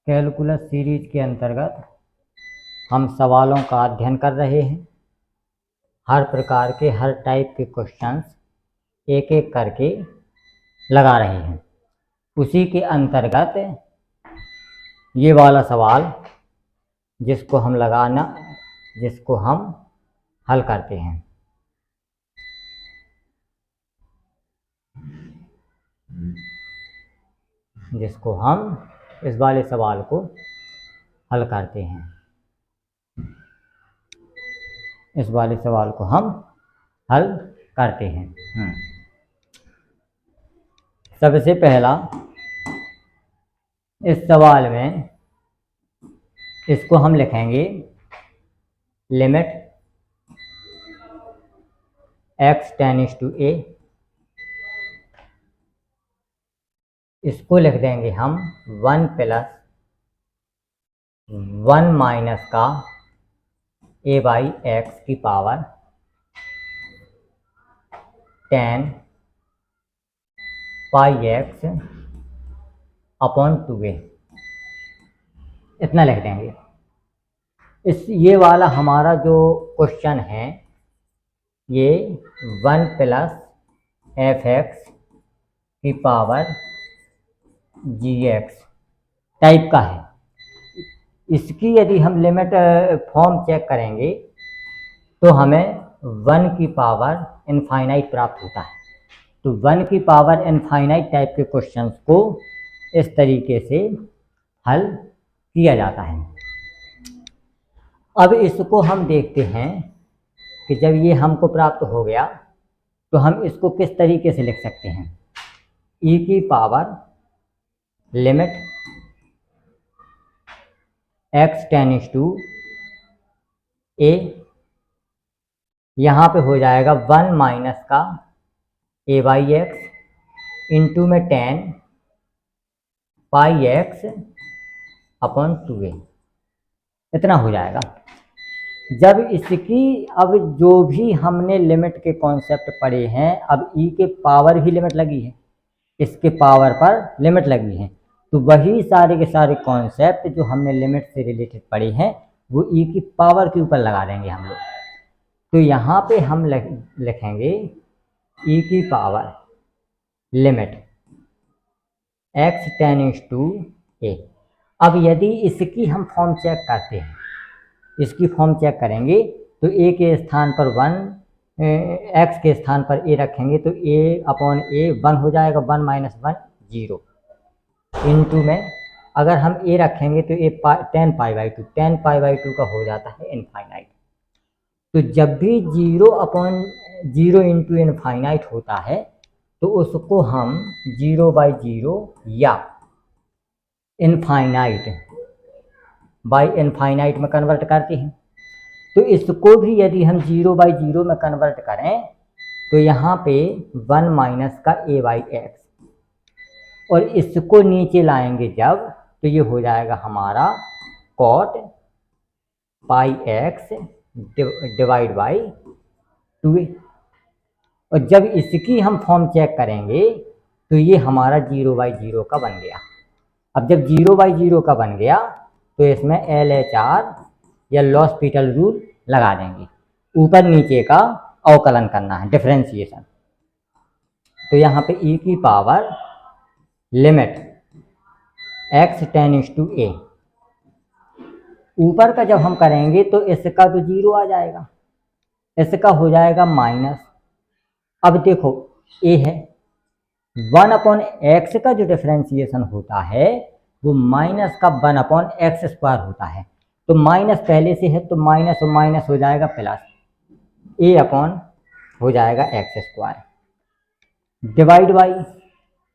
Calculus series के अंतर्गत हम सवालों का अध्ययन कर रहे हैं। हर प्रकार के हर टाइप के क्वेश्चंस एक एक करके लगा रहे हैं। उसी के अंतर्गत ये वाला सवाल जिसको हम हल करते हैं। जिसको हम इस वाले सवाल को हल करते हैं। इस वाले सवाल को हम हल करते हैं। सबसे पहला इस सवाल में इसको हम लिखेंगे limit x tends to a। इसको लिख देंगे हम 1 + 1 माइनस का a बाई एक्स की पावर 10 पाई x अपॉन 2a, इतना लिख देंगे। ये वाला हमारा जो क्वेश्चन है ये 1 + f(x) की पावर gx टाइप का है। इसकी यदि हम लिमिट फॉर्म चेक करेंगे तो हमें 1 की पावर इनफाइनाइट प्राप्त होता है। तो 1 की पावर इनफाइनाइट टाइप के क्वेश्चंस को इस तरीके से हल किया जाता है। अब इसको हम देखते हैं कि जब ये हमको प्राप्त हो गया तो हम इसको किस तरीके से लिख सकते हैं। e की power limit x tends to a, यहाँ पे हो जाएगा 1 माइनस का a बाई एक्स इंटू में 10 पाई x अपॉन 2a, इतना हो जाएगा। जब इसकी अब जो भी हमने लिमिट के कॉन्सेप्ट पढ़े हैं, अब e के पावर भी लिमिट लगी है, इसके पावर पर लिमिट लगी है, तो वही सारे के सारे कॉन्सेप्ट जो हमने लिमिट से रिलेटेड पढ़े हैं वो e की पावर के ऊपर लगा देंगे हम लोग। तो यहाँ पे हम लिखेंगे e की power limit x tends to a। अब यदि इसकी हम फॉर्म चेक करते हैं, इसकी फॉर्म चेक करेंगे तो a के स्थान पर 1, x के स्थान पर a रखेंगे तो a अपॉन a 1 हो जाएगा, 1 माइनस 1 0, इंटू में अगर हम a रखेंगे तो a 10 pi by 2, 10 pi by 2 का हो जाता है इनफाइनाइट। तो जब भी 0 अपॉन 0 इंटू इनफाइनाइट होता है तो उसको हम 0/0 या इनफाइनाइट बाई इनफाइनाइट में कन्वर्ट करते हैं। तो इसको भी यदि हम 0/0 में कन्वर्ट करें तो यहाँ पे 1 माइनस का a बाई एक्स, और इसको नीचे लाएंगे जब तो ये हो जाएगा हमारा cot pi x divide by 2a। और जब इसकी हम फॉर्म चेक करेंगे तो ये हमारा 0/0 का बन गया। अब जब 0/0 का बन गया तो इसमें LHR या लॉस-पीटल रूल लगा देंगे, ऊपर नीचे का अवकलन करना है, डिफरेंशिएशन। तो यहाँ पे e की power limit x tends to a, ऊपर का जब हम करेंगे तो इसका तो 0 आ जाएगा, इसका हो जाएगा माइनस। अब देखो a है, 1 अपॉन एक्स का जो डिफरेंशिएशन होता है वो माइनस का 1 अपॉन एक्स स्क्वायर होता है। तो माइनस पहले से है तो माइनस और माइनस हो जाएगा प्लस, a अपॉन हो जाएगा एक्स स्क्वायर डिवाइड बाई।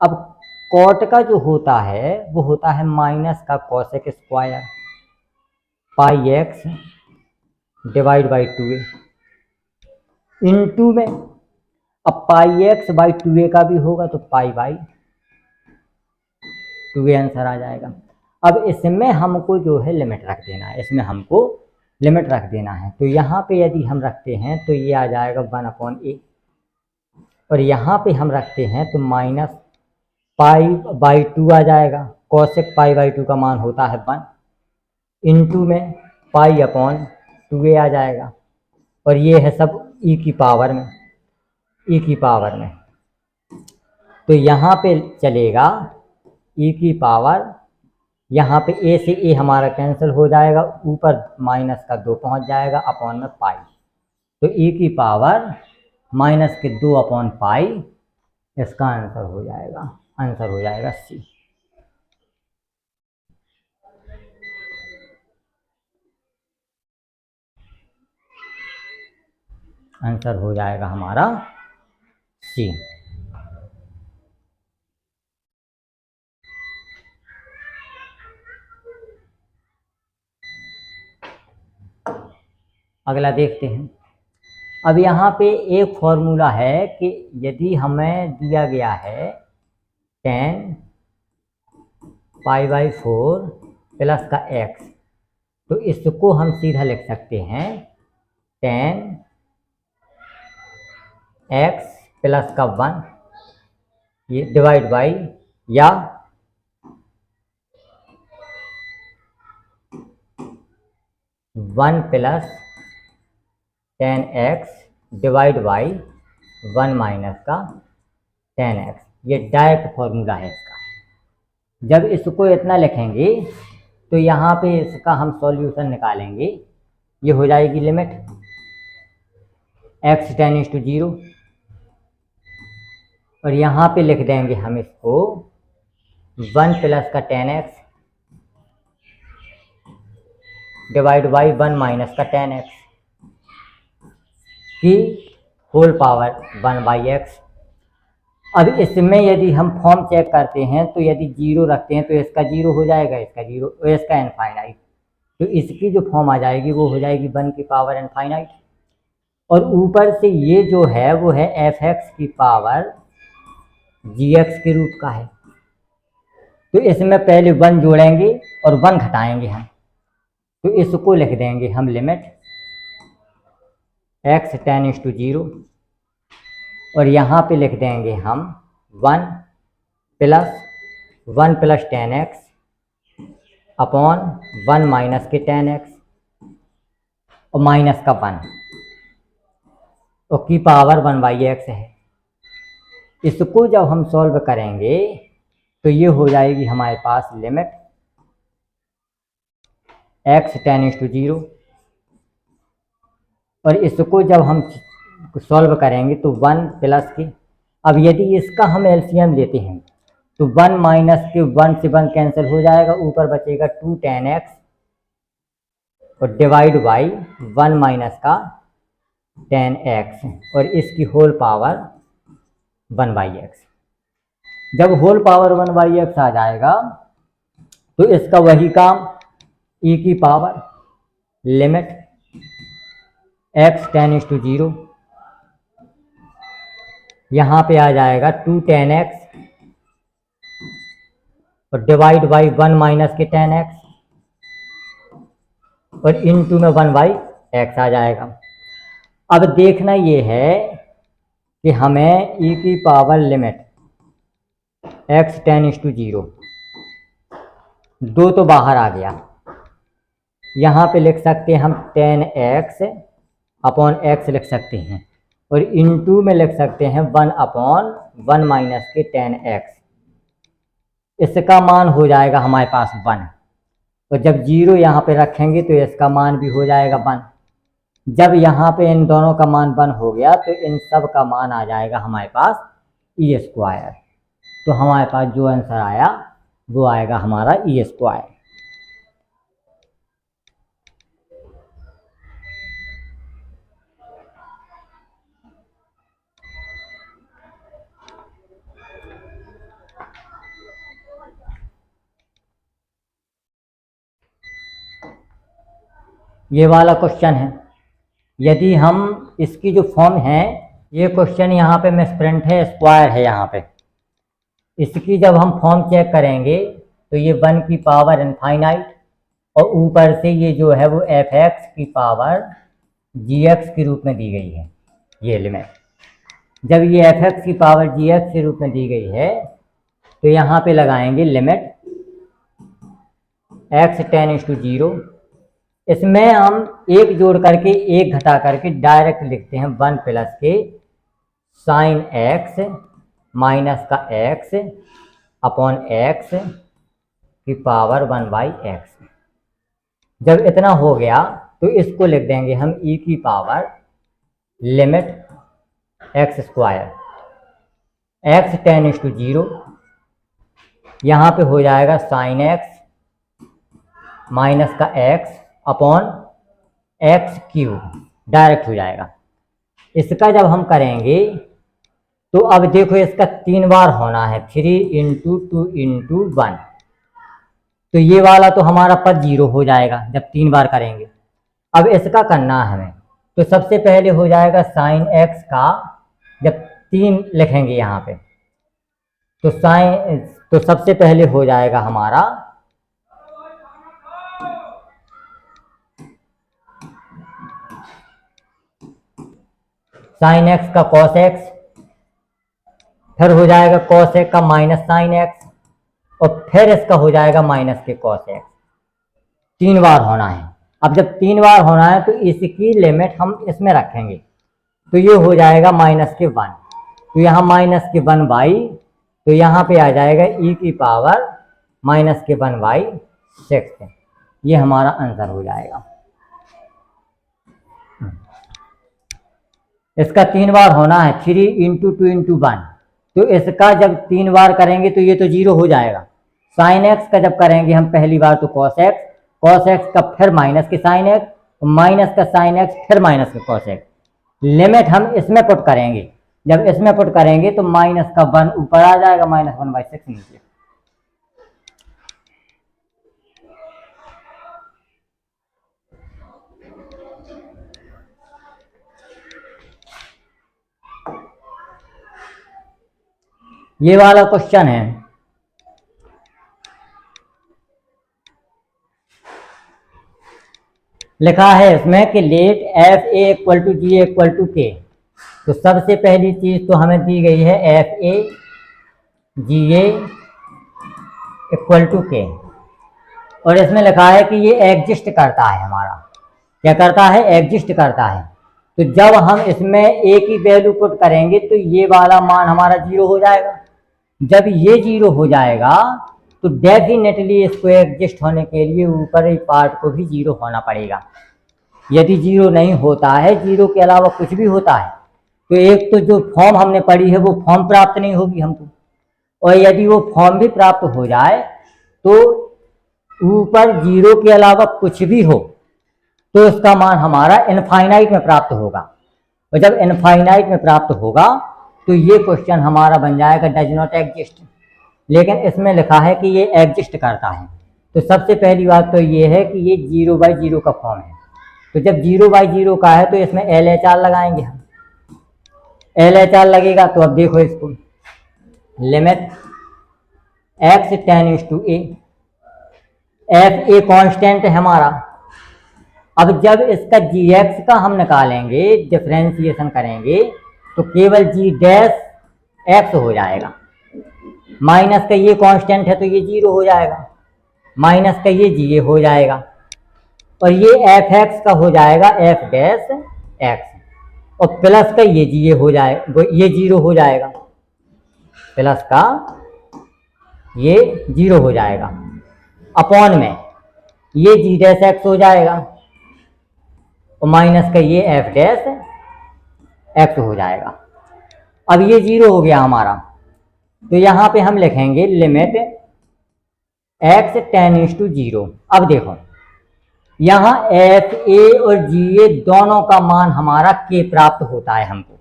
अब कॉट का जो होता है वो होता है माइनस का cosec square pi x divide by 2a into में, अब पाई एक्स बाई 2a का भी होगा तो पाई बाई 2a आंसर आ जाएगा। अब इसमें हमको जो है लिमिट रख देना है, इसमें हमको लिमिट रख देना है। तो यहाँ पे यदि हम रखते हैं तो ये आ जाएगा 1 अपॉन a, और यहाँ पे हम रखते हैं तो माइनस पाई बाई 2 आ जाएगा, कॉसेक पाई बाई 2 का मान होता है 1, इंटू में पाई अपॉन 2a आ जाएगा, और ये है सब e की पावर में, e की पावर में। तो यहाँ पे चलेगा e की पावर, यहाँ पे a से a हमारा कैंसिल हो जाएगा, ऊपर माइनस का 2 पहुँच जाएगा अपॉन में पाई, तो e की पावर माइनस के 2 अपॉन पाई, इसका आंसर हो जाएगा सी। आंसर हो जाएगा हमारा सी। अगला देखते हैं। अब यहाँ पे एक फॉर्मूला है कि यदि हमें दिया गया है 10 पाई बाई 4 प्लस का x, तो इसको हम सीधा लिख सकते हैं 10 x प्लस का 1, ये डिवाइड बाई, या 1 plus 10x divide by 1 minus का 10x, ये डायरेक्ट फॉर्मूला है इसका। जब इसको इतना लिखेंगे तो यहाँ पे इसका हम सॉल्यूशन निकालेंगे, ये हो जाएगी लिमिट x टेंड्स टू 0, और यहाँ पे लिख देंगे हम इसको 1 प्लस का 10x डिवाइड बाई 1 माइनस का 10x की होल पावर 1/x। अब इसमें यदि हम फॉर्म चेक करते हैं तो यदि 0 रखते हैं तो इसका 0 हो जाएगा, इसका 0 और इसका इनफाइनाइट, तो इसकी जो फॉर्म आ जाएगी वो हो जाएगी 1 की पावर इनफाइनाइट, और ऊपर से ये जो है वो है fx की पावर gx के रूप का है। तो इसमें पहले 1 जोड़ेंगे और 1 घटाएंगे हम, तो इसको लिख देंगे हम लिमिट x टेंड्स टू 0, और यहाँ पे लिख देंगे हम 1 प्लस 10x अपॉन 1 माइनस के 10x और माइनस का 1 और की पावर 1/x है। इसको जब हम सॉल्व करेंगे तो ये हो जाएगी हमारे पास लिमिट x टेंड्स टू 0, और इसको जब हम सॉल्व करेंगे तो 1 प्लस के, अब यदि इसका हम एलसीएम लेते हैं तो 1 माइनस के 1 से 1 कैंसिल हो जाएगा, ऊपर बचेगा 2 10x और डिवाइड बाई 1 माइनस का 10x और इसकी होल पावर 1/x। जब होल पावर 1/x आ जाएगा तो इसका वही काम e की power limit x tends to 0, यहाँ पे आ जाएगा 2 10x और डिवाइड बाई 1 माइनस के 10x और इनटू में 1/x आ जाएगा। अब देखना ये है कि हमें e की power limit x tends to 0, 2 तो बाहर आ गया, यहाँ पे लिख सकते हैं हम 10x अपॉन x लिख सकते हैं, और इनटू में लिख सकते हैं 1 अपॉन 1 माइनस के 10x, इसका मान हो जाएगा हमारे पास 1, और जब 0 यहाँ पे रखेंगे तो इसका मान भी हो जाएगा 1। जब यहाँ पे इन दोनों का मान 1 हो गया तो इन सब का मान आ जाएगा हमारे पास e²। तो हमारे पास जो आंसर आया वो आएगा हमारा e²। ये वाला क्वेश्चन है, यदि हम इसकी जो फॉर्म है, ये क्वेश्चन यहाँ पे मिसप्रिंट है, स्क्वायर है यहाँ पे, इसकी जब हम फॉर्म चेक करेंगे तो ये 1 की पावर इनफाइनाइट और ऊपर से ये जो है वो fx की पावर gx के रूप में दी गई है। ये लिमिट जब ये fx की पावर gx के रूप में दी गई है तो यहाँ पे लगाएंगे लिमिट x टेंड्स टू 0। इसमें हम एक जोड़ करके एक घटा करके डायरेक्ट लिखते हैं 1 प्लस के साइन x माइनस का x अपॉन x की पावर 1/x। जब इतना हो गया तो इसको लिख देंगे हम e की power limit x square x tends to 0, यहाँ पे हो जाएगा साइन x माइनस का x upon x cube, direct हो जाएगा। इसका जब हम करेंगे तो अब देखो इसका 3 बार होना है, 3 इंटू 2 इंटू 1, तो ये वाला तो हमारा पद 0 हो जाएगा जब 3 बार करेंगे। अब इसका करना है हमें, तो सबसे पहले हो जाएगा साइन x का, जब 3 लिखेंगे यहाँ पे तो सबसे पहले हो जाएगा हमारा साइन x का कॉस x, फिर हो जाएगा कॉस x का माइनस साइन x, और फिर इसका हो जाएगा माइनस के कॉस x। 3 बार होना है। अब जब 3 बार होना है तो इसकी लिमिट हम इसमें रखेंगे, तो ये हो जाएगा माइनस के 1, तो यहाँ माइनस के 1/, तो यहाँ पे आ जाएगा e की पावर माइनस के 1/6। ये हमारा आंसर हो जाएगा। इसका 3 बार होना है, 3 इंटू 2 इंटू 1, तो इसका जब 3 बार करेंगे तो ये तो 0 हो जाएगा। साइन x का जब करेंगे हम पहली बार तो कॉस x का फिर माइनस के साइन x, माइनस का साइन x फिर माइनस का कॉस x। लिमिट हम इसमें पुट करेंगे, जब इसमें पुट करेंगे तो माइनस का 1 ऊपर आ जाएगा, माइनस 1/6 नीचे। ये वाला क्वेश्चन है, लिखा है इसमें कि let F A equal to G equal to K. तो सबसे पहली चीज तो हमें दी गई है F A G A equal to K, और इसमें लिखा है कि ये एग्जिस्ट करता है, हमारा क्या करता है, एग्जिस्ट करता है। तो जब हम इसमें ए की वैल्यू पुट करेंगे तो ये वाला मान हमारा 0 हो जाएगा। जब ये 0 हो जाएगा तो डेफिनेटली इसको एग्जिस्ट होने के लिए ऊपर ही पार्ट को भी 0 होना पड़ेगा। यदि 0 नहीं होता है, 0 के अलावा कुछ भी होता है, तो एक तो जो फॉर्म हमने पढ़ी है वो फॉर्म प्राप्त नहीं होगी हमको, और यदि वो फॉर्म भी प्राप्त हो जाए तो ऊपर 0 के अलावा कुछ भी हो तो उसका मान हमारा इनफाइनाइट में प्राप्त होगा, और जब इनफाइनाइट में प्राप्त होगा तो ये क्वेश्चन हमारा बन जाएगा डज नॉट एग्जिस्ट। लेकिन इसमें लिखा है कि ये एग्जिस्ट करता है। तो सबसे पहली बात तो ये है कि ये 0/0 का फॉर्म है। तो जब 0/0 का है तो इसमें LHR लगाएंगे हम। LHR लगेगा तो अब देखो इसको, limit x tends to a, F A constant है हमारा। अब जब इसका gx का हम निकालेंगे, डिफरेंशिएशन करेंगे, तो केवल g डैश x हो जाएगा। माइनस का ये कांस्टेंट है तो ये 0 हो जाएगा, माइनस का ये g हो जाएगा, और ये fx का हो जाएगा f डैश x, और प्लस का ये g हो जाएगा, ये 0 हो जाएगा, प्लस का ये 0 हो जाएगा, अपॉन में ये g डैश x हो जाएगा, और माइनस का ये f डैश x हो जाएगा। अब ये 0 हो गया हमारा, तो यहाँ पे हम लिखेंगे लिमिट x टेंड्स टू 0। अब देखो यहाँ एफ ए और जी ए दोनों का मान हमारा k प्राप्त होता है हमको,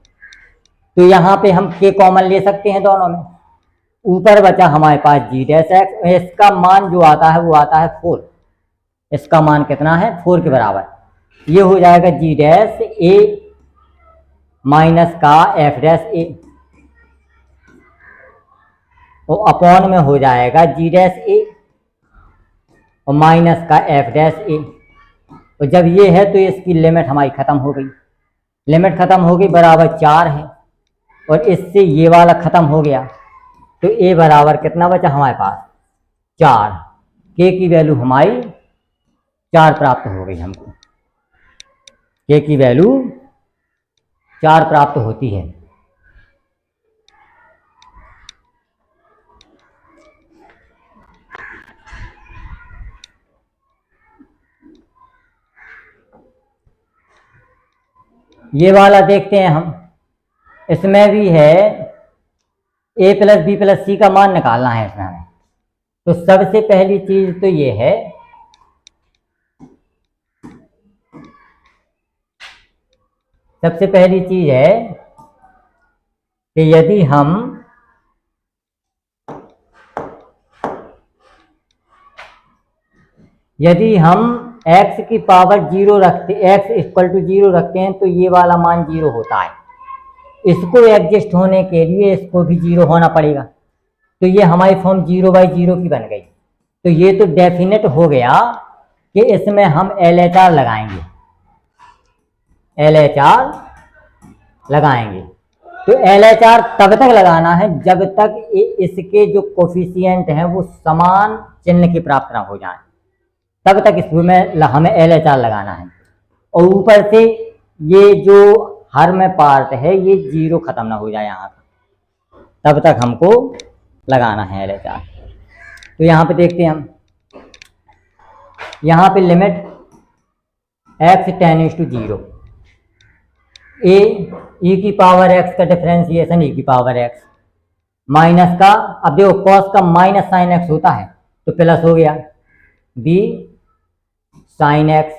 तो यहाँ पे हम k कॉमन ले सकते हैं दोनों में। ऊपर बचा हमारे पास g डैश x, इसका मान जो आता है वो आता है 4, इसका मान कितना है 4 के बराबर। ये हो जाएगा g डैश a माइनस का f डैश a, और अपॉन में हो जाएगा g डैश a और माइनस का f डैश a। और जब ये है तो इसकी लिमिट हमारी खत्म हो गई, लिमिट खत्म हो गई, बराबर 4 है, और इससे ये वाला खत्म हो गया, तो ए बराबर कितना बचा हमारे पास 4। के की वैल्यू हमारी 4 प्राप्त हो गई हमको, के की वैल्यू 4 प्राप्त होती है। ये वाला देखते हैं हम, इसमें भी है a प्लस बी प्लस सी का मान निकालना है इसमें हमें। तो सबसे पहली चीज तो ये है, सबसे पहली चीज है कि यदि हम x की पावर 0 रखते, x इक्वल टू 0 रखते हैं तो ये वाला मान 0 होता है। इसको एडजस्ट होने के लिए इसको भी 0 होना पड़ेगा, तो ये हमारी फॉर्म 0/0 की बन गई। तो ये तो डेफिनेट हो गया कि इसमें हम LHR लगाएंगे, LHR लगाएंगे। तो LHR तब तक लगाना है जब तक इसके जो कोफिशिएंट हैं वो समान चिन्ह की प्राप्त ना हो जाए, तब तक इसमें हमें LHR लगाना है। और ऊपर से ये जो हर में पार्ट है ये 0 खत्म ना हो जाए यहाँ का, तब तक हमको लगाना है LHR। तो यहाँ पे देखते हैं हम, यहाँ पे limit x tends to 0, e की पावर x का डिफरेंशिएशन e की पावर x माइनस का, अब देखो cos का माइनस साइन x होता है तो प्लस हो गया b साइन x,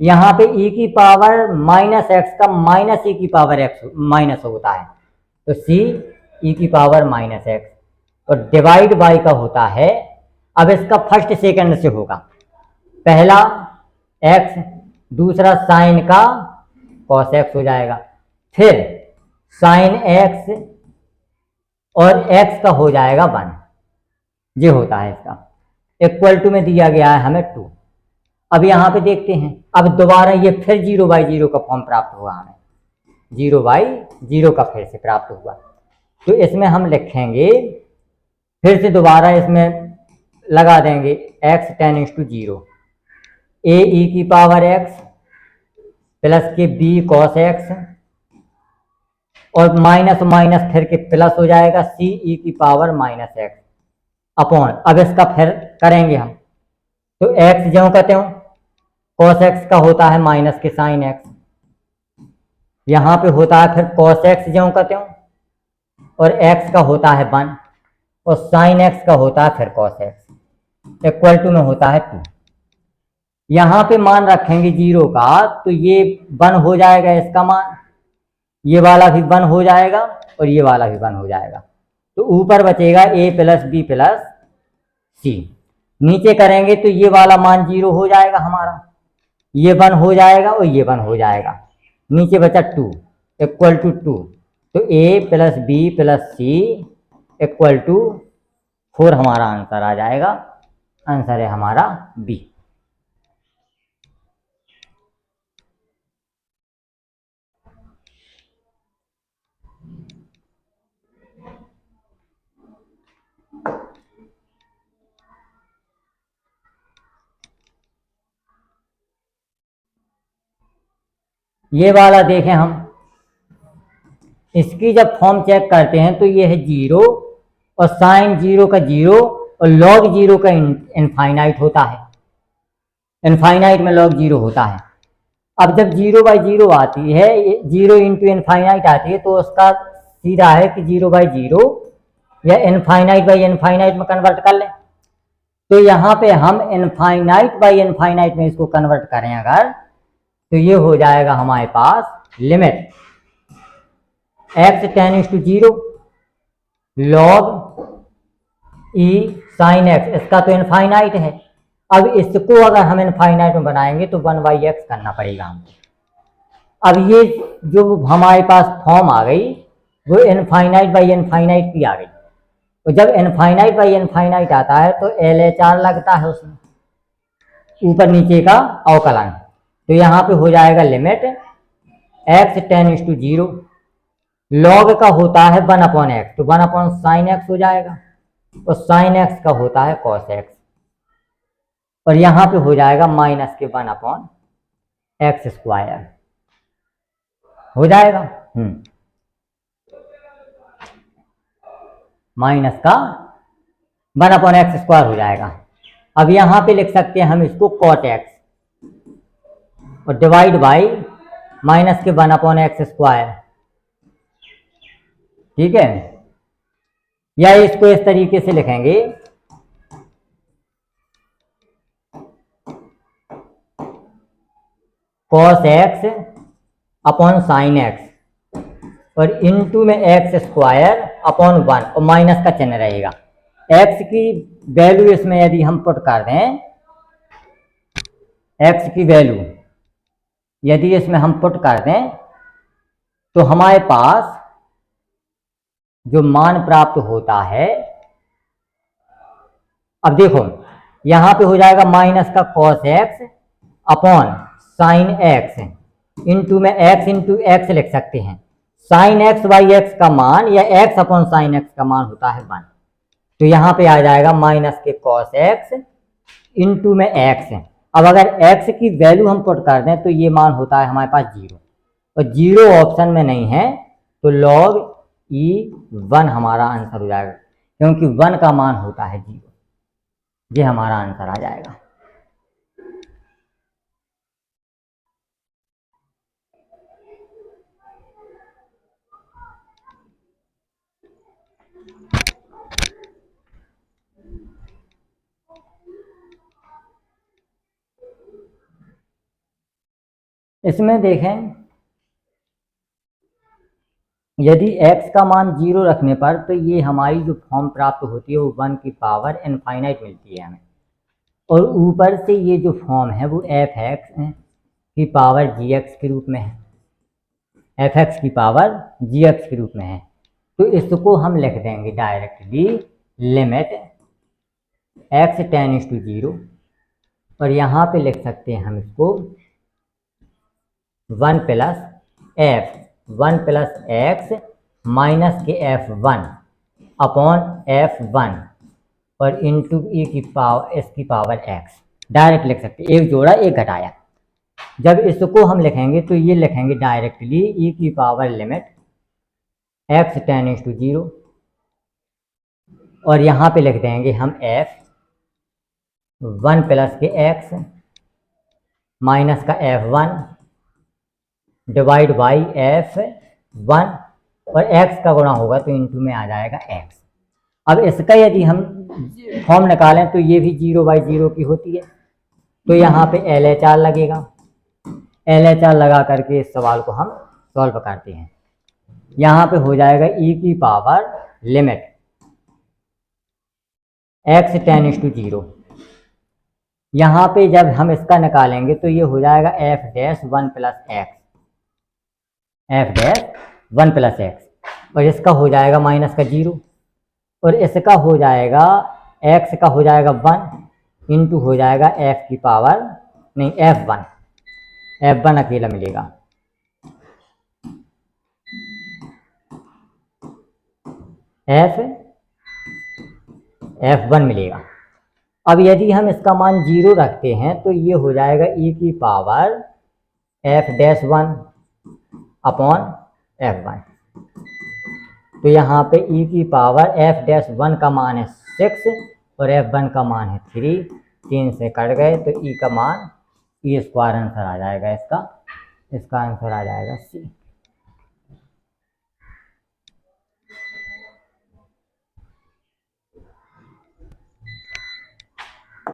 यहाँ पे e की पावर माइनस x का माइनस e की पावर x माइनस होता है तो c e की पावर माइनस x, और डिवाइड बाई का होता है, अब इसका फर्स्ट सेकंड से होगा, पहला x दूसरा साइन का cos x हो जाएगा, फिर साइन x और x का हो जाएगा 1, ये होता है इसका। इक्वल टू में दिया गया है हमें 2। अब यहाँ पे देखते हैं, अब दोबारा ये फिर 0/0 का फॉर्म प्राप्त हुआ हमें, 0/0 का फिर से प्राप्त हुआ। तो इसमें हम लिखेंगे, फिर से दोबारा इसमें लगा देंगे x tends to 0, a e की पावर x प्लस के b cos x, और माइनस माइनस फिर के प्लस हो जाएगा c e की पावर माइनस x अपॉन, अब इसका फिर करेंगे हम, तो x जो कहते हो cos x का होता है माइनस के साइन x, यहाँ पे होता है फिर cos x जो कहते हो, और x का होता है 1 और साइन x का होता है फिर cos x, इक्वल टू में होता है 2। यहाँ पे मान रखेंगे 0 का तो ये 1 हो जाएगा इसका मान, ये वाला भी 1 हो जाएगा और ये वाला भी 1 हो जाएगा, तो ऊपर बचेगा a प्लस बी प्लस सी। नीचे करेंगे तो ये वाला मान 0 हो जाएगा हमारा, ये 1 हो जाएगा और ये 1 हो जाएगा, नीचे बचा 2 इक्वल टू 2, तो a plus B plus C equal to 4 हमारा आंसर आ जाएगा। आंसर है हमारा बी। ये वाला देखें हम, इसकी जब फॉर्म चेक करते हैं तो ये है 0 और साइन 0 का 0 और लॉग 0 का इनफाइनाइट होता है, इनफाइनाइट में लॉग 0 होता है। अब जब 0/0 आती है, 0 इंटू इनफाइनाइट आती है, तो उसका सीधा है कि 0/0 या इनफाइनाइट बाई इनफाइनाइट में कन्वर्ट कर लें। तो यहाँ पे हम इनफाइनाइट बाई इनफाइनाइट में इसको कन्वर्ट करें अगर, तो ये हो जाएगा हमारे पास limit x tends to 0 log e sine x, इसका तो इनफाइनाइट है। अब इसको अगर हम इनफाइनाइट में बनाएंगे तो 1/x करना पड़ेगा हमको। अब ये जो हमारे पास फॉर्म आ गई वो इनफाइनाइट बाई इनफाइनाइट की आ गई, तो जब इनफाइनाइट बाई इनफाइनाइट आता है तो LHR लगता है उसमें, ऊपर नीचे का अवकलन। तो यहाँ पे हो जाएगा limit x tends to 0 log का होता है 1/x, तो 1 अपॉन साइन x हो जाएगा, और साइन एक्स का होता है कॉस एक्स, और यहाँ पे हो जाएगा माइनस के 1/x², हो जाएगा माइनस का 1/x² हो जाएगा। अब यहाँ पे लिख सकते हैं हम इसको कॉट एक्स और डिवाइड बाई माइनस के 1/x², ठीक है। या इसको इस तरीके से लिखेंगे cos x upon sine x और इनटू में x² अपॉन 1 और माइनस का चिन्ह रहेगा। x की वैल्यू इसमें यदि हम पुट कर दें, x की वैल्यू यदि इसमें हम पुट कर दें तो हमारे पास जो मान प्राप्त होता है, अब देखो यहां पे हो जाएगा माइनस का cos x upon sine x into में x इंटू एक्स लिख सकते हैं। साइन एक्स बाई एक्स का मान या x अपॉन साइन एक्स का मान होता है 1, तो यहां पे आ जाएगा माइनस के कॉस एक्स इंटू में x। अब अगर x की वैल्यू हम पुट कर दें तो ये मान होता है हमारे पास 0, और 0 ऑप्शन में नहीं है तो log e1 हमारा आंसर हो जाएगा, क्योंकि 1 का मान होता है 0। ये हमारा आंसर आ जाएगा। इसमें देखें यदि x का मान 0 रखने पर तो ये हमारी जो फॉर्म प्राप्त होती है वो 1 की पावर इनफाइनाइट मिलती है हमें, और ऊपर से ये जो फॉर्म है वो f(x) की पावर gx के रूप में है, f(x) की पावर gx के रूप में है। तो इसको हम लिख देंगे directly limit x tends to 0, और यहाँ पे लिख सकते हैं हम इसको 1 प्लस x माइनस के f1 अपॉन f1 और इंटू e की पावर s की पावर x डायरेक्ट लिख सकते हैं, एक जोड़ा एक घटाया। जब इसको हम लिखेंगे तो ये लिखेंगे डायरेक्टली e की power limit x tends to 0, और यहाँ पे लिख देंगे हम f 1 प्लस के x माइनस का f1 डिवाइड बाई f1, और x का गुणा होगा तो इंटू में आ जाएगा x। अब इसका यदि हम फॉर्म निकालें तो ये भी 0/0 की होती है, तो यहाँ पे LHR लगेगा। LHR लगा करके इस सवाल को हम सॉल्व करते हैं। यहाँ पे हो जाएगा e की power limit x tends to 0। यहाँ पे जब हम इसका निकालेंगे तो ये हो जाएगा f'1 प्लस x, और इसका हो जाएगा माइनस का 0, और इसका हो जाएगा x का हो जाएगा 1 इंटू हो जाएगा f की पावर नहीं f1 अकेला मिलेगा। f1 मिलेगा। अब यदि हम इसका मान 0 रखते हैं तो ये हो जाएगा e की पावर f'1 अपॉन f1, तो यहाँ पे e की पावर f'1 का मान है 6 और f1 का मान है 3, 3 से कट गए तो e का मान e² आंसर आ जाएगा इसका आंसर आ जाएगा C।